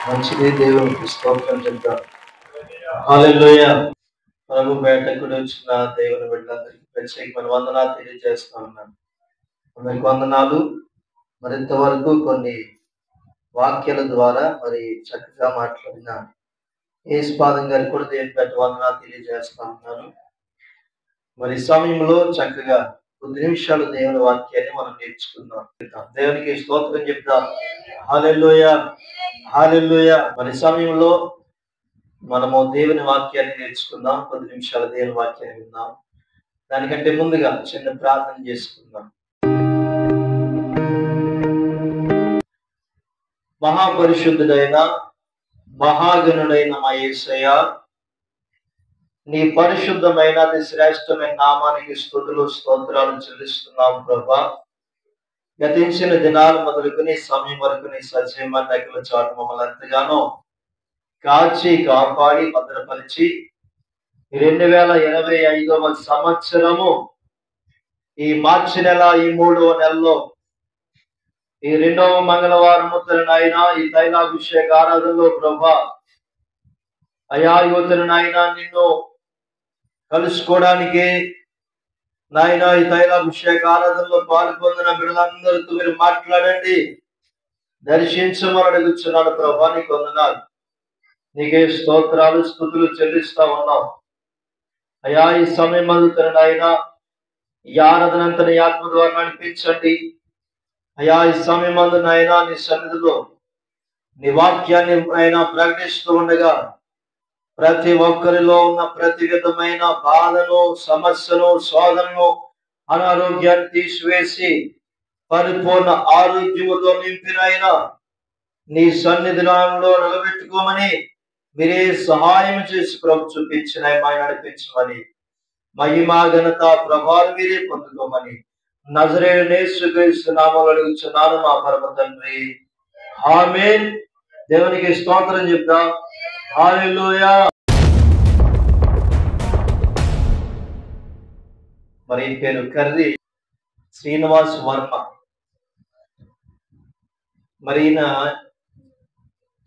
మంచిది. దేవునికి స్తోత్రం చెప్తాం. హల్లెలూయా. ప్రభు బయటకు వచ్చిన దేవుని బిడ్డలందరికీ ప్రత్యేకమైన వందనాలు తెలియజేస్తా ఉన్నాను. అందరికి వందనాలు. మరింతవరకు కొన్ని వాక్యాల ద్వారా మరి చక్కగా మాట్లాడిన యేసుపాదం గారికి కూడా దేవుని బట్టి వందనాలు తెలియజేస్తా ఉన్నాను. మరి ఈ సమయంలో చక్కగా కొద్ది నిమిషాలు దేవుని వాక్యాన్ని మనం నేర్చుకుందాం. దేవునికి స్తోత్రం చెప్తాం. హల్లెలూయా, హల్లెలూయా. మరి సమయంలో మనము దేవుని వాక్యాన్ని నేర్చుకుందాం. కొద్ది నిమిషాలు దేవుని వాక్యాన్ని విందాం. దానికంటే ముందుగా చిన్న ప్రార్థన చేసుకుందాం. మహాపరిశుద్ధుడైన మహాగణుడైన మా యేసయ్య, నీ పరిశుద్ధమైన అతి శ్రేష్టమైన నామానికి స్తుతులు స్తోత్రాలు చెల్లిస్తున్నాం ప్రభా. గతించిన దినాలు మొదలుకుని సమయం వరకు నీ సజీవమైన దగ్గర చాటు మమ్మల్ని ఎంతగానో కాచి కాపాడి భద్రపరిచి 2025వ సంవత్సరము ఈ మార్చి నెల ఈ 3వ నెలలో ఈ 2వ మంగళవారం నాయన ఈ తైలాభిషేక ఆరాధనలో ప్రభా అయా యువతను నాయన నిన్ను కలుసుకోవడానికి నాయన ఈ తైలాభిషేక ఆరాధనలో పాల్పొందిన బిడ్డలందరితో మీరు మాట్లాడండి, దర్శించమని అడుగుతున్నాను ప్రభా. నీకు వందనాలు, నీకే స్తోత్రాలు స్తుతులు చెల్లిస్తా ఉన్నాం అయా. ఈ సమయం అందుతున్న నాయన ఈ ఆరాధన అంతా నీ ఆత్మ ద్వారా నడిపించండి అయా. ఈ సమయం అందు నాయన నీ సన్నిధిలో నీ వాక్యాన్ని ఆయన ప్రకటిస్తూ ఉండగా ప్రతి ఒక్కరిలో ఉన్న ప్రతి విధమైన బాధను, సమస్యను, శోధనను, అనారోగ్యాన్ని తీసివేసి పరిపూర్ణ ఆరోగ్యముతో నింపినైన నీ సన్నిధిలో నిలబెట్టుకోమని మీరే సహాయం చేసి ప్రభు చూపించిన నడిపించమని మహిమా ఘనత ప్రభావం మీరే పొందుకోమని నజరేయుడైన యేసుక్రీస్తు నామములో అడుగుచున్నాను మా పరమ తండ్రి, ఆమేన్. దేవునికి స్తోత్రం చెప్దాం. హల్లెలూయా. మరి పేరు కర్రి శ్రీనివాస్ వర్మ. మరి ఈయన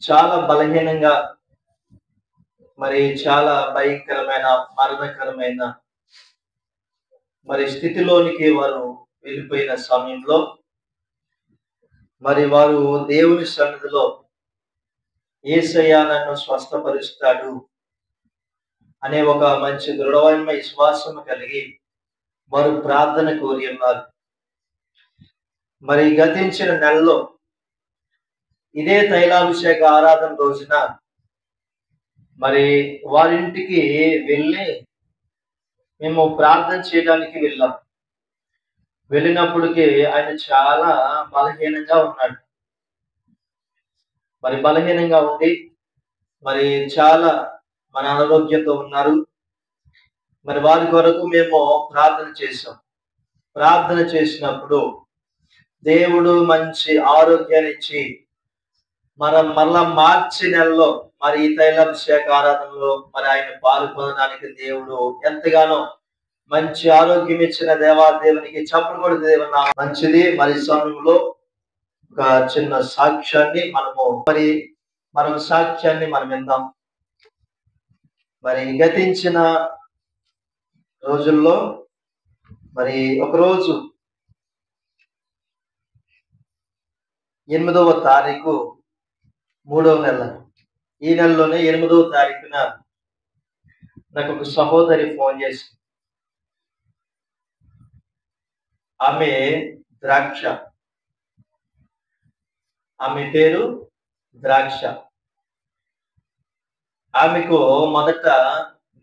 చాలా బలహీనంగా మరి చాలా భయంకరమైన మరణకరమైన మరి స్థితిలోనికి వారు వెళ్ళిపోయిన సమయంలో మరి వారు దేవుని సన్నిధిలో యేసయ్య నన్ను స్వస్థపరుస్తాడు అనే ఒక మంచి దృఢమైన విశ్వాసం కలిగి వారు ప్రార్థన కోరి ఉన్నారు. మరి గతించిన నెలలో ఇదే తైలాభిషేక ఆరాధన రోజున మరి వారింటికి వెళ్ళి మేము ప్రార్థన చేయడానికి వెళ్ళాం. వెళ్ళినప్పటికీ ఆయన చాలా బలహీనంగా ఉన్నాడు. మరి బలహీనంగా ఉండి మరి చాలా మన అనారోగ్యంతో ఉన్నారు. మరి వారి కొరకు మేము ప్రార్థన చేసాం. ప్రార్థన చేసినప్పుడు దేవుడు మంచి ఆరోగ్యాన్ని ఇచ్చి మరలా మార్చి నెలలో మరి ఈ తైలాభిషేక ఆరాధనలో మరి ఆయన పాలు పొందడానికి దేవుడు ఎంతగానో మంచి ఆరోగ్యం ఇచ్చిన దేవునికి చప్పుడు కూడా దేవుని మంచిది. మరి సమయంలో ఒక చిన్న సాక్ష్యాన్ని మరొక సాక్ష్యాన్ని మనం విందాం. మరి గతించిన రోజుల్లో మరి ఒకరోజు 8వ తారీఖు 3వ నెల, ఈ నెలలోనే 8వ తారీఖున నాకు ఒక సహోదరి ఫోన్ చేసి, ఆమె ద్రాక్ష, ఆమె పేరు ద్రాక్ష. ఆమెకు మొదట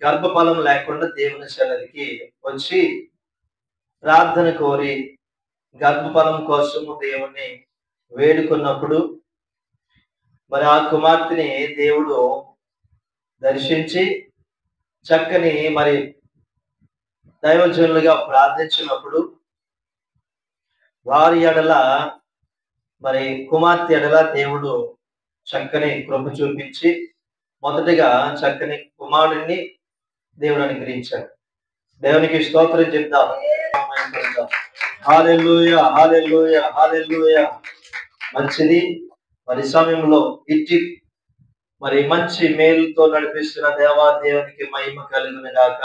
గర్భఫలం లేకుండా దేవుని సన్నిధికి వచ్చి ప్రార్థన కోరి గర్భఫలం కోసము దేవుణ్ణి వేడుకున్నప్పుడు మరి ఆ కుమార్తెని దేవుడు దర్శించి చక్కని మరి దైవజనులుగా ప్రార్థించినప్పుడు వారి ఎడల మరి కుమార్తె ఎడల దేవుడు చక్కని కృప చూపించి మొదటిగా చక్కని కుమారుడిని దేవుడు అనుగ్రహించాడు. దేవునికి స్తోత్రం చెప్దాం. హల్లెలూయా, హల్లెలూయా, హల్లెలూయా. మంచిది. మరి సమయంలో ఇట్టి మరి మంచి మేలుతో నడిపిస్తున్న దేవాదేవునికి మహిమ కలుగును గాక.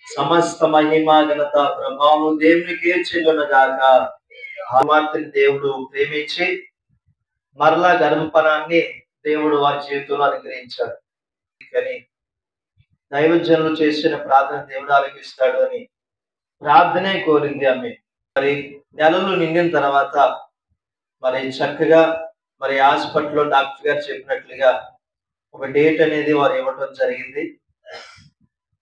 సమస్త మహిమ ఘనత ప్రభావం దేవునికి చెల్లును గాక. కుమార్తెని దేవుడు ప్రేమించి మరలా గర్భఫలాన్ని దేవుడు వారి జీవితంలో అనుగ్రహించాడు. కానీ దైవజనులు చేసిన ప్రార్థన దేవుడు ఆలకిస్తాడు అని ప్రార్థనే కోరింది ఆమె. మరి నెలలు నిండిన తర్వాత మరి చక్కగా మరి హాస్పిటల్లో డాక్టర్ గారు చెప్పినట్లుగా ఒక డేట్ అనేది వారు ఇవ్వటం జరిగింది.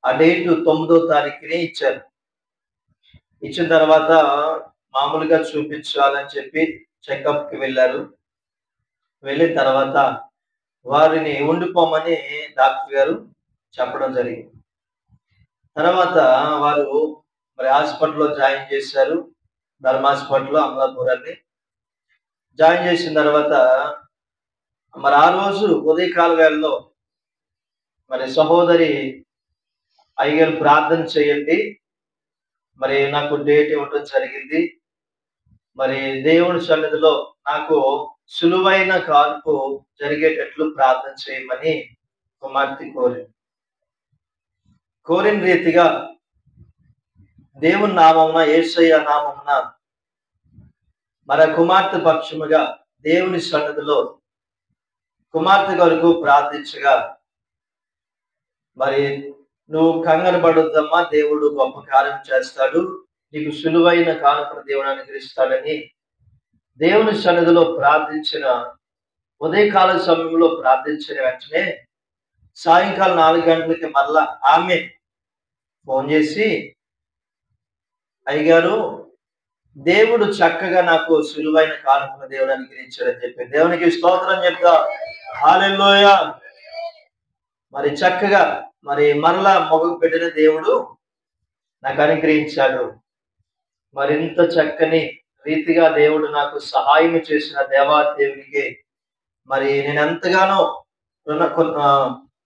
ఆ డేట్ 9వ తారీఖునే ఇచ్చారు. ఇచ్చిన తర్వాత మామూలుగా చూపించాలని చెప్పి చెకప్కి వెళ్ళారు. వెళ్ళిన తర్వాత వారిని ఉండిపోమని డాక్టర్ గారు చెప్పడం జరిగింది. తర్వాత వారు మరి హాస్పిటల్లో జాయిన్ చేశారు. ధర్మ హాస్పిటల్లో అమలాపురాన్ని జాయిన్ చేసిన తర్వాత మరి ఆ రోజు ఉదయకాల వేళలో మరి సహోదరి అయ్యగారు ప్రార్థన చేయండి, మరి నాకు డేట్ ఇవ్వటం జరిగింది, మరి దేవుడి సన్నిధిలో నాకు సులువైన కాన్పు జరిగేటట్లు ప్రార్థన చేయమని కుమార్తె కోరిన రీతిగా దేవుని నామమున యేసయ్య నామమున మన కుమార్తె పక్షముగా దేవుని సన్నిధిలో కుమార్తె కొరకు ప్రార్థించగా, మరి నువ్వు కంగారు పడొద్దమ్మా, దేవుడు గొప్ప కార్యం చేస్తాడు, నీకు సులువైన కానుకను దేవుడు అనుగ్రహిస్తాడని దేవుని సన్నిధిలో ప్రార్థించిన ఉదయకాల సమయంలో ప్రార్థించిన వెంటనే సాయంకాలం 4 గంటలకి మళ్ళా ఆమె ఫోన్ చేసి, అయ్యగారు దేవుడు చక్కగా నాకు సులువైన కానుకను దేవుడు అనుగ్రహించాడని చెప్పి దేవునికి స్తోత్రం చెప్తా. హల్లెలూయా. మరి చక్కగా మరి మరలా మగ పెట్టిన దేవుడు నాకు అనుగ్రహించాడు. మరింత చక్కని రీతిగా దేవుడు నాకు సహాయం చేసిన దేవాదేవునికి మరి నేను ఎంతగానో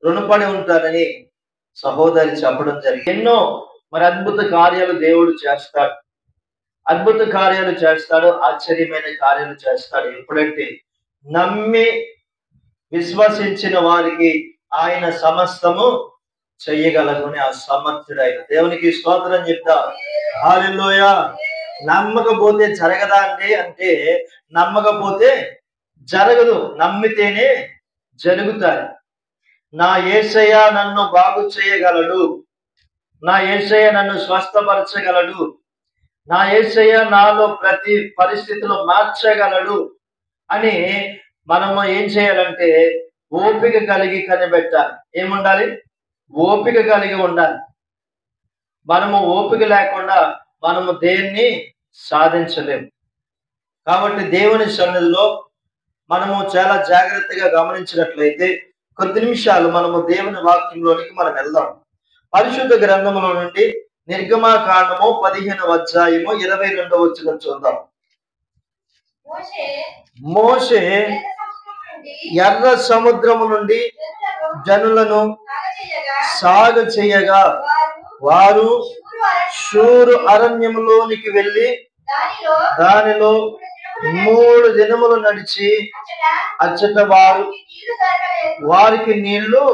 రుణపడి ఉంటానని సహోదరి చెప్పడం జరిగింది. ఎన్నో మరి అద్భుత కార్యాలు దేవుడు చేస్తాడు, అద్భుత కార్యాలు చేస్తాడు, ఆశ్చర్యమైన కార్యాలు చేస్తాడు. ఎప్పుడంటే నమ్మి విశ్వసించిన వారికి ఆయన సమస్తము చెయ్యగలగుని ఆ సమర్థుడైన దేవునికి స్తోత్రం చెప్తా. హల్లెలూయా. నమ్మకపోతే జరగదా అంటే నమ్మకపోతే జరగదు, నమ్మితేనే జరుగుతాయి. నా యేసయ్య నన్ను బాగు చేయగలడు, నా యేసయ్య నన్ను స్వస్థపరచగలడు, నా యేసయ్య నాలో ప్రతి పరిస్థితిలో మార్చగలడు అని మనము ఏం చేయాలంటే ఓపిక కలిగి కనిపెట్టాలి. ఏముండాలి? ఓపిక కలిగి ఉండాలి. మనము ఓపిక లేకుండా మనము దేన్ని సాధించలేము. కాబట్టి దేవుని సన్నిధిలో మనము చాలా జాగ్రత్తగా గమనించినట్లయితే కొద్ది నిమిషాలు మనము దేవుని వాక్యంలోనికి మనం వెళ్దాం. పరిశుద్ధ గ్రంథములో నుండి నిర్గమకాండము 15వ అధ్యాయము 22వ వచనం చూద్దాం. మోషే ఎర్ర సముద్రము నుండి జనులను సాగ చేయగా వారు షూరు అరణ్యములోనికి వెళ్ళి దానిలో 3 దినములు నడిచి అచ్చట వారికి నీళ్లు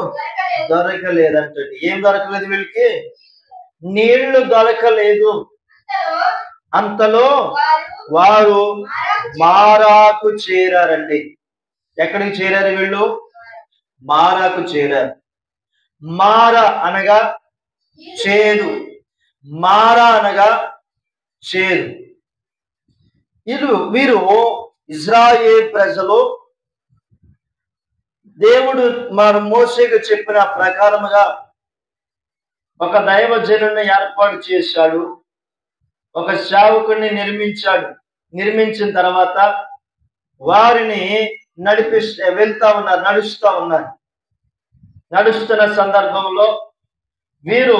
దొరకలేదంటండి. ఏం దొరకలేదు? వీళ్ళకి నీళ్లు దొరకలేదు. అంతలో వారు మారాకు చేరారండి. ఎక్కడికి చేరారు వీళ్ళు? మారాకు చేరారు. మార అనగా చేదు, మార అనగా చేదు. వీరు ఇజ్రాయేల్ ప్రజలు దేవుడు మన మోషేకు చెప్పిన ప్రకారముగా ఒక దైవజనుడిని ఏర్పాటు చేశాడు, ఒక సేవకుడిని నిర్మించాడు. నిర్మించిన తర్వాత వారిని నడుస్తూ ఉన్నారు. నడుస్తున్న సందర్భంలో వీరు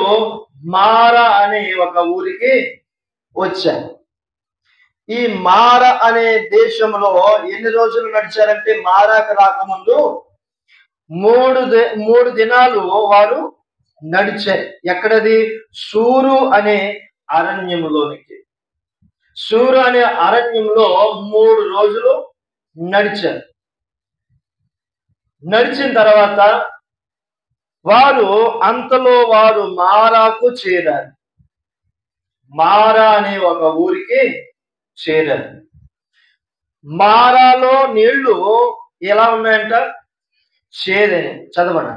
మార అనే ఒక ఊరికి వచ్చారు. ఈ మార అనే దేశంలో ఎన్ని రోజులు నడిచారంటే మారాకు రాకముందు 3 దినాలు వారు నడిచారు. ఎక్కడది? షూరు అనే అరణ్యములోనికి. షూరు అనే అరణ్యంలో 3 రోజులు నడిచారు. నడిచిన తర్వాత వారు అంతలో వారు మారాకు చేరారు. మారా అనే ఒక ఊరికి చేరారు. మారాలో నీళ్లు ఎలా ఉన్నాయంట? చేదైన. చదవండి.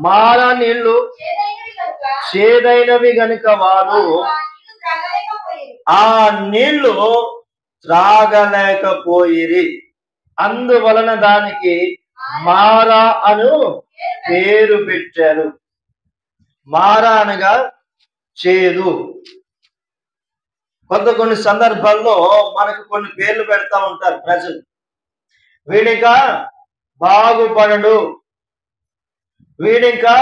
మారా నీళ్లు చేదైనవి గనుక వారు ఆ నీళ్లు త్రాగలేకపోయిరి. అందువలన దానికి మారా అను పేరు పెట్టారు. మారా అనగా చేదు. కొన్ని సందర్భాల్లో మనకు కొన్ని పేర్లు పెడతా ఉంటారు ప్రజలు. వీడికా బాగుపడడు, వీడింకా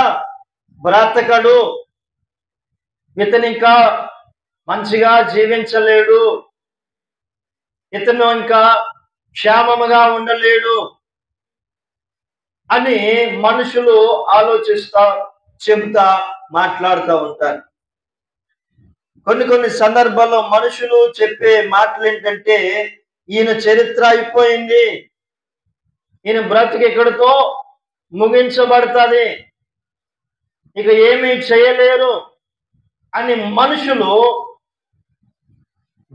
బ్రతకడు, ఇతనింకా మంచిగా జీవించలేడు, ఇతను ఇంకా క్షేమముగా ఉండలేడు అని మనుషులు ఆలోచిస్తా, చెబుతా, మాట్లాడుతూ ఉంటారు. కొన్ని సందర్భాల్లో మనుషులు చెప్పే మాటలు ఏంటంటే, ఈయన చరిత్ర అయిపోయింది, ఈయన బ్రతుకు ఇక్కడితో ముగించబడుతుంది, ఇక ఏమీ చేయలేరు అని మనుషులు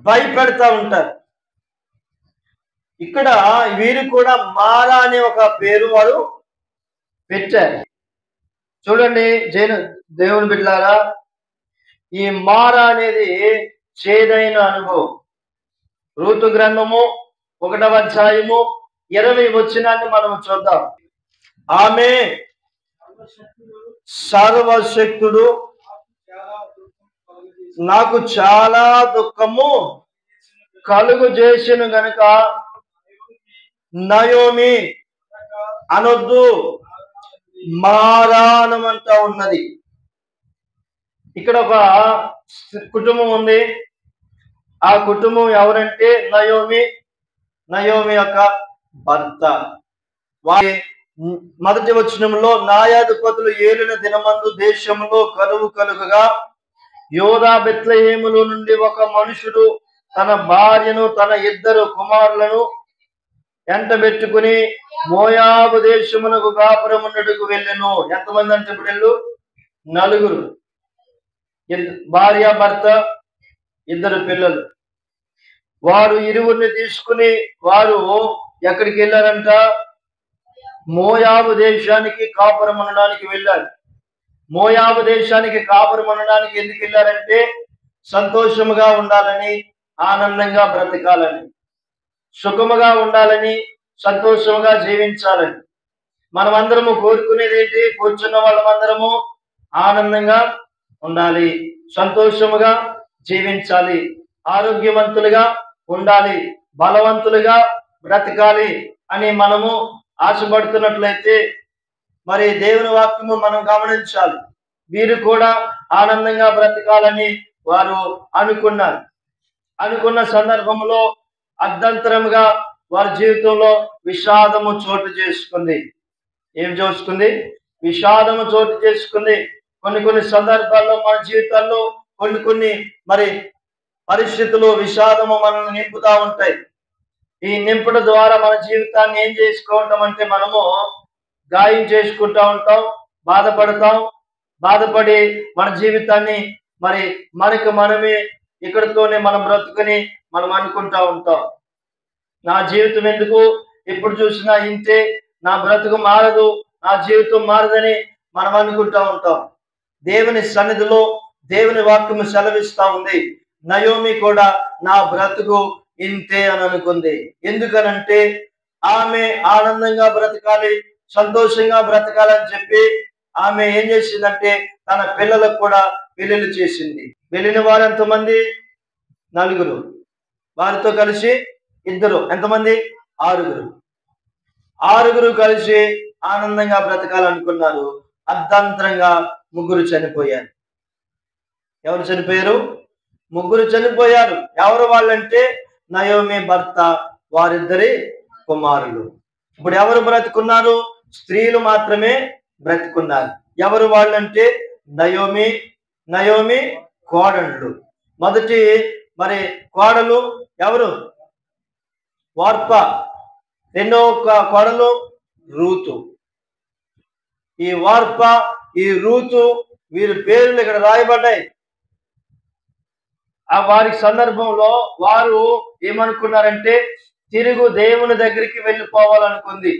భయపెడతా ఉంటారు. ఇక్కడ వీరు కూడా మారా అనే ఒక పేరు వారు పెట్టారు. చూడండి దేవుని బిడ్డలారా, ఈ మారా అనేది చేదైన అనుభవం. రూతు గ్రంథము 1వ అధ్యాయము 20 వచనాన్ని మనం చూద్దాం. ఆమె సర్వశక్తుడు నాకు చాలా దుఃఖము కలుగు చేసిన గనుక నయోమి అనొద్దు, మారానమంటా ఉన్నది. ఇక్కడ ఒక కుటుంబం ఉంది. ఆ కుటుంబం ఎవరంటే నయోమి యొక్క భర్త. వారి మొదటి వచనంలో, న్యాయాధిపతులు ఏలిన దినమందు దేశంలో కరువు కలుగగా యోధా బెత్లెహేములో నుండి ఒక మనుషుడు తన భార్యను తన 2 కుమారులను ఎంటబెట్టుకుని మోయాబు దేశమునకు కాపురమున్నట్టుకు వెళ్ళెను. ఎంతమంది అంటే ఇప్పుడు 4, భార్య భర్త 2 పిల్లలు. వారు 2 తీసుకుని వారు ఎక్కడికి వెళ్ళారంట? మోయాబు దేశానికి కాపురం ఉండడానికి వెళ్ళారు. మోయాబు దేశానికి కాపురం ఉండడానికి ఎందుకు వెళ్ళారంటే, సంతోషముగా ఉండాలని, ఆనందంగా బ్రతకాలని, సుఖముగా ఉండాలని, సంతోషముగా జీవించాలని. మనమందరము కోరుకునేది ఏంటి? కూర్చున్న వాళ్ళమందరము ఆనందంగా ఉండాలి, సంతోషముగా జీవించాలి, ఆరోగ్యవంతులుగా ఉండాలి, బలవంతులుగా బ్రతకాలి అని మనము ఆశపడుతున్నట్లయితే మరి దేవుని వాక్యము మనం గమనించాలి. వీరు కూడా ఆనందంగా బ్రతకాలని వారు అనుకున్న సందర్భంలో అర్ధంతరముగా వారి జీవితంలో విషాదము చోటు చేసుకుంది. ఏం చేసుకుంది? విషాదము చోటు చేసుకుంది. కొన్ని సందర్భాల్లో మన జీవితాల్లో కొన్ని మరి పరిస్థితులు విషాదము మనల్ని నింపుతా ఉంటాయి. ఈ నింపుట ద్వారా మన జీవితాన్ని ఏం చేసుకుంటామంటే, మనము గాయం చేసుకుంటా ఉంటాం, బాధపడి మన జీవితాన్ని మరి మనమే ఇక్కడితోనే మనం బ్రతుకుని మనం అనుకుంటా ఉంటాం. నా జీవితం ఎందుకు, ఎప్పుడు చూసినా ఇంతే, నా బ్రతుకు మారదు, నా జీవితం మారదని మనం అనుకుంటా ఉంటాం. దేవుని సన్నిధిలో దేవుని వాక్యము సెలవిస్తా ఉంది, నయోమి కూడా నా బ్రతుకు ఇంతే అని అనుకుంది. ఎందుకనంటే ఆమె ఆనందంగా బ్రతకాలి, సంతోషంగా బ్రతకాలని చెప్పి ఆమె ఏం చేసిందంటే, తన పిల్లలకు కూడా పెళ్లిళ్ళు చేసింది. వెళ్ళిన వారు ఎంతమంది? 4. వారితో కలిసి 2. ఎంతమంది? 6 కలిసి ఆనందంగా బ్రతకాలనుకున్నారు. అర్ధాంతరంగా 3 చనిపోయారు. ఎవరు చనిపోయారు? 3 చనిపోయారు. ఎవరు వాళ్ళంటే, నయోమి భర్త, వారిద్దరి కుమారులు. ఇప్పుడు ఎవరు బ్రతుకున్నారు? స్త్రీలు మాత్రమే బ్రతుకున్నారు. ఎవరు వాళ్ళంటే, నయోమి కోడళ్ళు. మొదటి మరి కోడలు ఎవరు? వార్ప. 2వ కోడలు రూతు. ఈ వార్ప, ఈ రూతు, వీరి పేర్లు ఇక్కడ రాయబడ్డాయి. ఆ వారి సందర్భంలో వారు ఏమనుకున్నారంటే తిరుగు దేవుని దగ్గరికి వెళ్ళిపోవాలనుకుంది.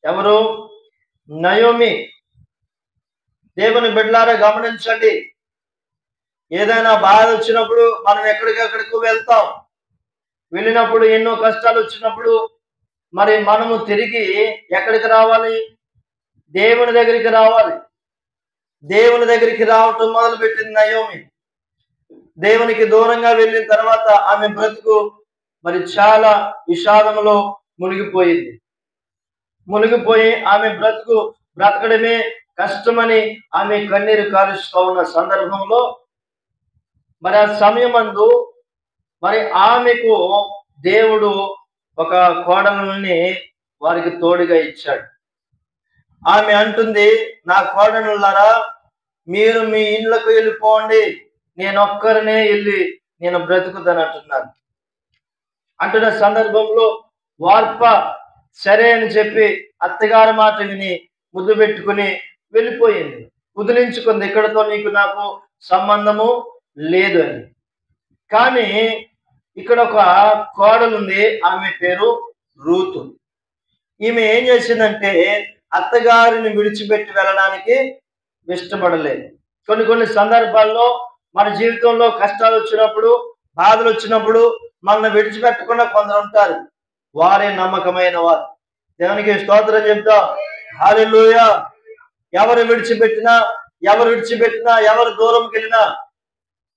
ఎవరు? నయోమి. దేవుని బిడ్డలారా గమనించండి, ఏదైనా బాధ వచ్చినప్పుడు మనం ఎక్కడికెక్కడికి వెళ్తాం. వెళ్ళినప్పుడు ఎన్నో కష్టాలు వచ్చినప్పుడు మరి మనము తిరిగి ఎక్కడికి రావాలి? దేవుని దగ్గరికి రావాలి. దేవుని దగ్గరికి రావటం మొదలుపెట్టింది నయోమి. దేవునికి దూరంగా వెళ్ళిన తర్వాత ఆమె బ్రతుకు మరి చాలా విషాదంలో మునిగిపోయింది. మునిగిపోయి ఆమె బ్రతకడమే కష్టమని ఆమె కన్నీరు కారుస్తూ ఉన్న సందర్భంలో మరి ఆ సమయమందు మరి ఆమెకు దేవుడు ఒక కోడలుని వారికి తోడుగా ఇచ్చాడు. ఆమె అంటుంది, నా కోడనులారా, మీరు మీ ఇండ్లకు వెళ్ళిపోండి, నేనొక్కరినే వెళ్ళి నేను బ్రతుకుతాను అంటున్న సందర్భంలో వార్ప సరే అని చెప్పి అత్తగారి మాట విని ముద్దు పెట్టుకుని వెళ్ళిపోయింది. కుదిలించుకుంది, ఇక్కడతో నీకు నాకు సంబంధము లేదు అని. కానీ ఇక్కడ ఒక కోడలుంది, ఆమె పేరు రూతు. ఈమె ఏం చేసిందంటే అత్తగారిని విడిచిపెట్టి వెళ్ళడానికి ఇష్టపడలేదు. కొన్ని సందర్భాల్లో మన జీవితంలో కష్టాలు వచ్చినప్పుడు, బాధలు వచ్చినప్పుడు మనల్ని విడిచిపెట్టకుండా కొందరు ఉంటారు. వారే నమ్మకమైన వారు. దేవునికి స్తోత్రం చెప్తాం. హల్లెలూయా. ఎవరు విడిచిపెట్టినా, ఎవరు దూరంకి వెళ్ళినా,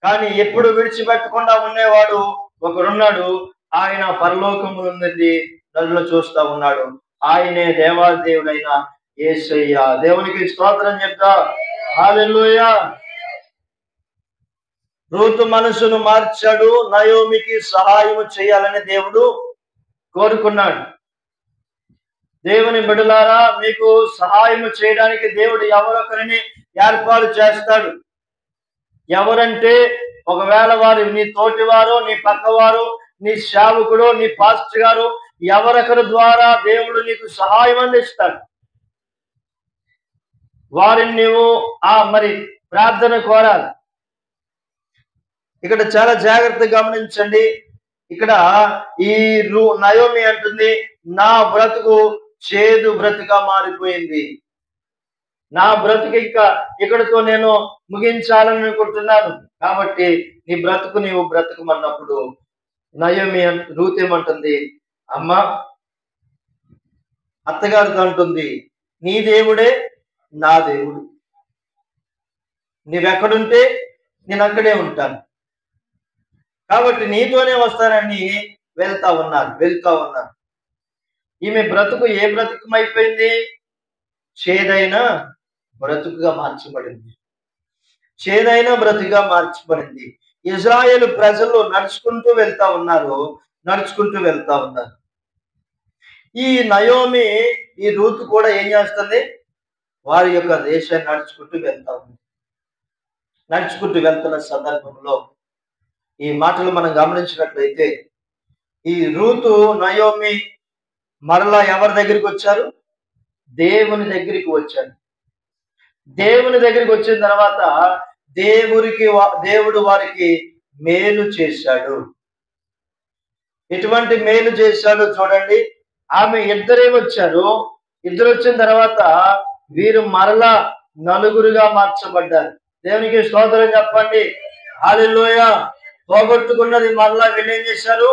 కానీ ఎప్పుడు విడిచిపెట్టకుండా ఉండేవాడు ఒకరున్నాడు. ఆయన పరలోకమునుండి నదులు చూస్తా ఉన్నాడు. ఆయనే దేవాదేవుడైన యేసయ్య. దేవునికి స్తోత్రం చెప్తా. హల్లెలూయా. రూతు మనసును మార్చాడు. నయోమికి సహాయం చేయాలని దేవుడు కోరుకున్నాడు. దేవుని బిడ్డలారా, మీకు సహాయం చేయడానికి దేవుడు ఎవరొకరిని ఏర్పాటు చేస్తాడు. ఎవరంటే ఒకవేళ వారు నీ తోటివారు, నీ పక్కవారు, నీ సేవకుడు, నీ పాస్టర్ గారు, ఎవరొకరి ద్వారా దేవుడు నీకు సహాయం అందిస్తాడు. వారిని నీవు మరి ప్రార్థన కోరాలి. ఇక్కడ చాలా జాగ్రత్తగా గమనించండి. ఇక్కడ ఈ నయోమి అంటుంది, నా బ్రతుకు చేదు బ్రతుగా మారిపోయింది. నా బ్రతుకు ఇంకా ఇక్కడితో నేను ముగించాలని అనుకుంటున్నాను. కాబట్టి నీ బ్రతుకు నీవు బ్రతుకుమన్నప్పుడు నయోమి రూతు ఏమంటుంది? అమ్మా, అత్తగారితో అంటుంది, నీ దేవుడే నా దేవుడు, నీవెక్కడుంటే నేను అక్కడే ఉంటాను, కాబట్టి నీతోనే వస్తానని వెళ్తా ఉన్నాను. ఈమె బ్రతుకు ఏ బ్రతుకమైపోయింది? చేదైన బ్రతుకుగా మార్చబడింది. ఇజ్రాయేలు ప్రజలు నడుచుకుంటూ వెళ్తా ఉన్నారు. ఈ నయోమి, ఈ రూతు కూడా ఏం చేస్తుంది? వారి యొక్క దేశాన్ని నడుచుకుంటూ వెళ్తున్న సందర్భంలో ఈ మాటలు మనం గమనించినట్లయితే, ఈ రూతు, నయోమి మరలా ఎవరి దగ్గరికి వచ్చారు? దేవుని దగ్గరికి వచ్చాడు. దేవుని దగ్గరికి వచ్చిన తర్వాత దేవుడు వారికి మేలు చేశాడు. ఎటువంటి మేలు చేశాడు చూడండి. ఆమె ఇద్దరు వచ్చిన తర్వాత వీరు మరలా నలుగురుగా మార్చబడ్డారు. దేవునికి స్తోత్రం చెప్పండి. హల్లెలూయా. పోగొట్టుకున్నది మరలా వీళ్ళు ఏం చేశారు?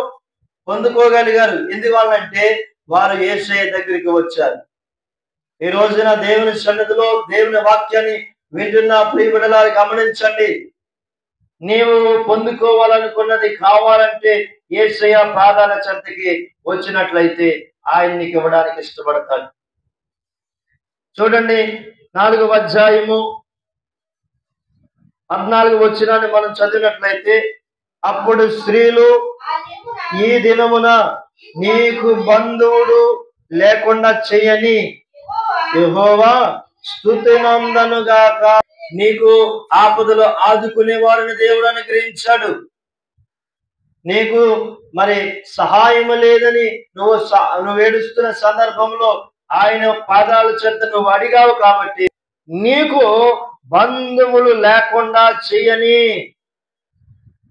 పొందుకోగలిగారు. ఎందువల్లంటే వారు యేసయ్య దగ్గరికి వచ్చారు. ఈ రోజున దేవుని సన్నిధిలో దేవుని వాక్యాన్ని వింటున్న ప్రియబిడ్డలారా గమనించండి. నీవు పొందుకోవాలనుకున్నది కావాలంటే యేసయ్య పాదాల చెంతకి వచ్చినట్లయితే ఆయన నీకు ఇవ్వడానికి ఇష్టపడతాడు. చూడండి, 4వ అధ్యాయము 14వ వచనాన్ని మనం చదివినట్లయితే, అప్పుడు స్త్రీలు, ఈ దినమున నీకు బంధువుడు లేకుండా చెయ్యని యెహోవా స్తుతినందనుగాక. నీకు ఆపదలో ఆదుకునే వారిని దేవుడు అనుగ్రహించాడు. నీకు మరి సహాయం లేదని నువ్వు ఏడుస్తున్న సందర్భంలో ఆయన పాదాల చెంత నువ్వు అడిగావు కాబట్టి నీకు బంధువులు లేకుండా చేయని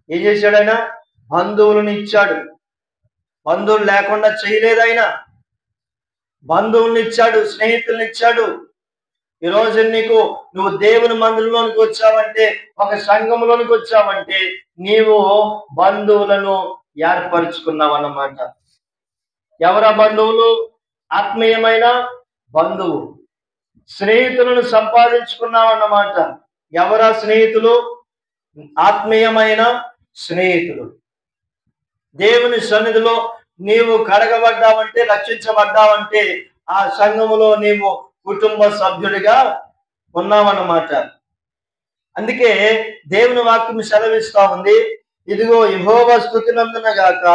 ఏం చేశాడు ఆయన? బంధువులను ఇచ్చాడు. బంధువులు లేకుండా చేయలేదు ఆయన. బంధువుల్ని ఇచ్చాడు, స్నేహితుల్ని ఇచ్చాడు. ఈరోజు నువ్వు దేవుని మందిరంలోనికి వచ్చావంటే, ఒక సంఘంలోనికి వచ్చావంటే నీవు బంధువులను ఏర్పరచుకున్నావు అన్నమాట. ఎవరా బంధువులు? ఆత్మీయమైన బంధువు. స్నేహితులను సంపాదించుకున్నావు అన్నమాట. ఎవరా స్నేహితులు? ఆత్మీయమైన స్నేహితులు. దేవుని సన్నిధిలో నీవు కడగబడ్డావంటే, రక్షించబడ్డావంటే ఆ సంఘములో నీవు కుటుంబ సభ్యుడిగా ఉన్నావన్నమాట. అందుకే దేవుని వాక్యం సెలవిస్తా ఉంది, ఇదిగో యెహోవా స్తుతినందున గాక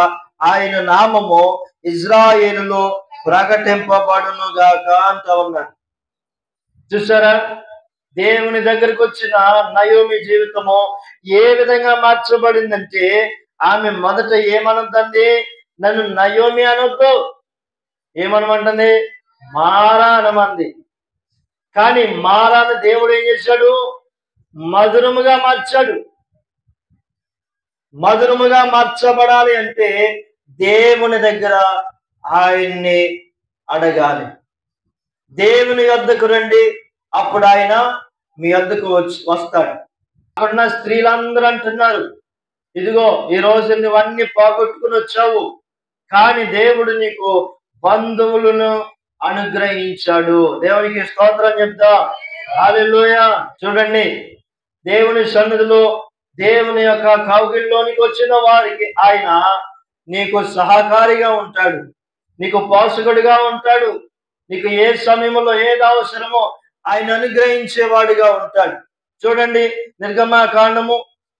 ఆయన నామము ఇజ్రాయేలులో ప్రకటింపబడును గాక అంటా ఉన్నాడు. చూసారా? దేవుని దగ్గరికి వచ్చిన నయోమి జీవితము ఏ విధంగా మార్చబడిందంటే, ఆమె మొదట ఏమనుంటుంది? నన్ను నయోమి అనొద్దు, ఏమనమంటుంది? మారా అనమంది. కానీ మారాను దేవుడు ఏం చేశాడు? మధురముగా మార్చాడు. మధురముగా మార్చబడాలి అంటే దేవుని దగ్గర ఆయన్ని అడగాలి. దేవుని యొద్దకు రండి, అప్పుడు ఆయన మీ యొద్దకు వస్తాడు. అక్కడున్న స్త్రీలందరూ అంటున్నారు, ఇదిగో ఈ రోజు నువ్వన్నీ పోగొట్టుకుని వచ్చావు, కానీ దేవుడు నీకు బంధువులను అనుగ్రహించాడు. దేవునికి స్తోత్రం చెప్తా. హల్లెలూయా. చూడండి, దేవుని సన్నిధిలో దేవుని యొక్క కౌగిల్లోనికి వచ్చిన వారికి ఆయన నీకు సహకారిగా ఉంటాడు, నీకు పోషకుడిగా ఉంటాడు. నీకు ఏ సమయంలో ఏది అవసరమో ఆయన అనుగ్రహించేవాడిగా ఉంటాడు. చూడండి, నిర్గమకాండము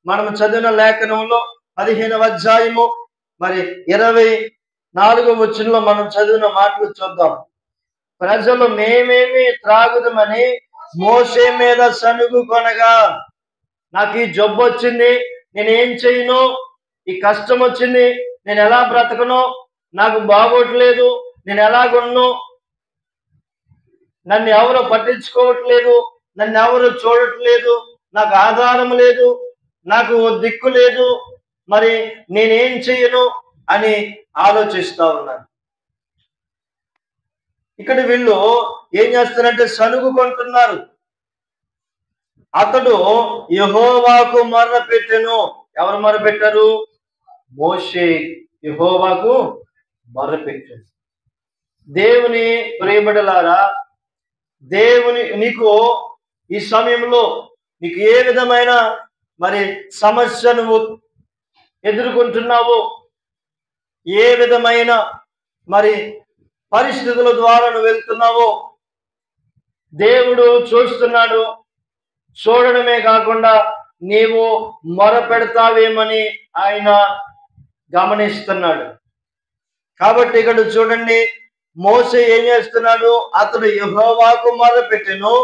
మనం చదివిన లేఖనంలో 15వ అధ్యాయము 24వ వచనంలో మనం చదివిన మాటలు చూద్దాం. ప్రజలు మేమేమి త్రాగుదమని మోషే మీద సనుగు కొనగా, నాకు ఈ జబ్బు వచ్చింది, నేనేం చేయను, ఈ కష్టం వచ్చింది, నేను ఎలా బ్రతకను, నాకు బాగోట్లేదు, నేను ఎలాగున్ను, నన్ను ఎవరు పట్టించుకోవట్లేదు, నన్ను ఎవరు చూడట్లేదు, నాకు ఆధారం లేదు, నాకు దిక్కు లేదు, మరి నేనేం చేయను అని ఆలోచిస్తా ఉన్నాను. ఇక్కడ వీళ్ళు ఏం చేస్తారంటే సనుగు కొంటున్నారు. అతడు యెహోవాకు మొర్రపెట్టెను. ఎవరు మొర్రపెట్టారు? మోషే యెహోవాకు మొర్రపెట్టాడు. దేవుని ప్రియబిడ్డలారా, దేవుని నీకు ఈ సమయంలో నీకు ఏ విధమైన సమస్య నువ్వు ఎదుర్కొంటున్నావో, ఏ విధమైన పరిస్థితుల ద్వారా నువ్వు వెళ్తున్నావో దేవుడు చూస్తున్నాడు. చూడడమే కాకుండా నీవు మొరపెడతావేమని ఆయన గమనిస్తున్నాడు. కాబట్టి ఇక్కడ చూడండి, మోషే ఏం చేస్తున్నాడు? అతడు యెహోవాకు మొరపెట్టెను,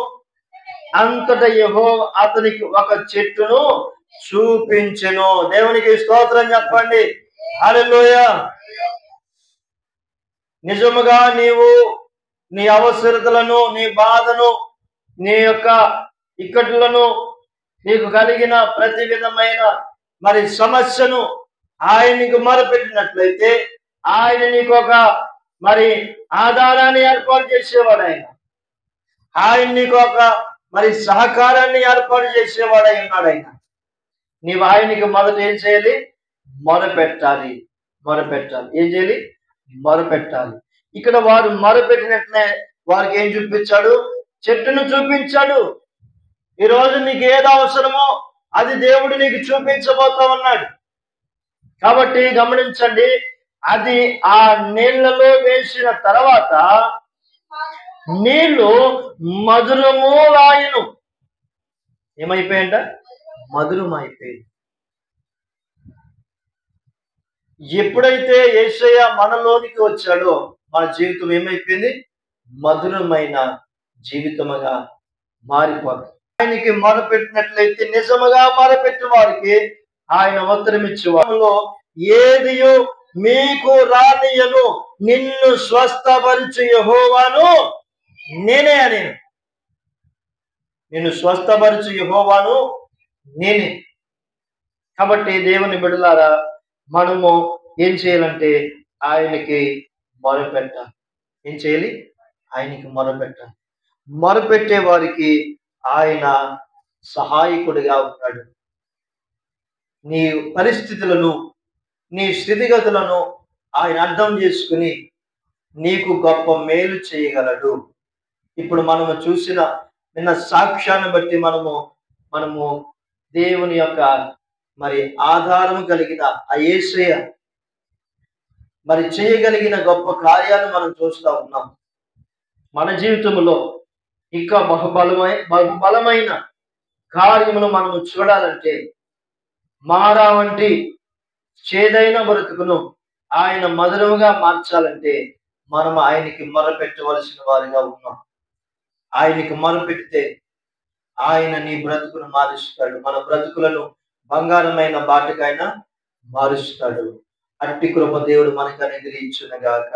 అంతటా యెహోవా అతనికి ఒక చెట్టును చూపించెను. దేవునికి స్తోత్రం చెప్పండి. హల్లెలూయా. నిజముగా నీవు నీ అవసరతలను, నీ బాధను, నీ యొక్క ఇక్కట్లను, నీకు కలిగిన ప్రతి విధమైన సమస్యను ఆయనకు మొరపెట్టినట్లయితే ఆయన నీకు ఒక ఆధారాన్ని ఏర్పాటు చేసేవాడు. ఆయన నీకు ఒక సహకారాన్ని ఏర్పాటు చేసేవాడై ఉన్నాడు. నీవు ఆయనకి మొదట ఏం చేయాలి? మొరపెట్టాలి. ఏం చేయాలి? మొరపెట్టాలి. ఇక్కడ వారు మొరపెట్టినట్లే వారికి ఏం చూపించాడు? చెట్టును చూపించాడు. ఈరోజు నీకు ఏది అవసరమో అది దేవుడు నీకు చూపించబోతా ఉన్నాడు. కాబట్టి గమనించండి, అది ఆ నీళ్లలో వేసిన తర్వాత నీళ్లు మధురము రాయను. ఏమైపోయాయంట? మధురమైపోయింది. ఎప్పుడైతే యేసయ్య మనలోనికి వచ్చాడో మన జీవితం ఏమైపోయింది? మధురమైన జీవితముగా మారిపోతుంది. ఆయనకి మొరపెట్టినట్లయితే, నిజముగా మొరపెట్టి వారికి ఆయన ఉత్తరం ఇచ్చేవారిలో ఏదియో మీకు రానియను, నిన్ను స్వస్థపరచు యెహోవాను నేనే అని. నిన్ను స్వస్థపరచు యెహోవాను నేనే. కాబట్టి దేవుని బిడ్డలారా, మనము ఏం చేయాలంటే ఆయనకి మొరపెట్టాలి. ఏం చేయాలి? ఆయనకి మొరపెట్టాలి. మొరపెట్టే వారికి ఆయన సహాయకుడిగా ఉంటాడు. నీ పరిస్థితులను, నీ స్థితిగతులను ఆయన అర్థం చేసుకుని నీకు గొప్ప మేలు చేయగలడు. ఇప్పుడు మనము చూసిన నిన్న సాక్ష్యాన్ని బట్టి మనము దేవుని యొక్క మరి ఆధారం కలిగిన ఆ యేసయ్య మరి చేయగలిగిన గొప్ప కార్యాలు మనం చూస్తూ ఉన్నాం. మన జీవితంలో ఇంకా బహుబలమైన కార్యమును మనము చూడాలంటే, మారా వంటి చేదైన బ్రతుకును ఆయన మధురముగా మార్చాలంటే మనం ఆయనకి మొరపెట్టవలసిన వారిగా ఉన్నాం. ఆయనకి మొరపెడితే ఆయన నీ బ్రతుకును మారుస్తాడు. మన బ్రతుకులను బంగారమైన బాటకైనా మారుస్తాడు. అట్టి కృప దేవుడు మనకు అనుగ్రహించునుగాక.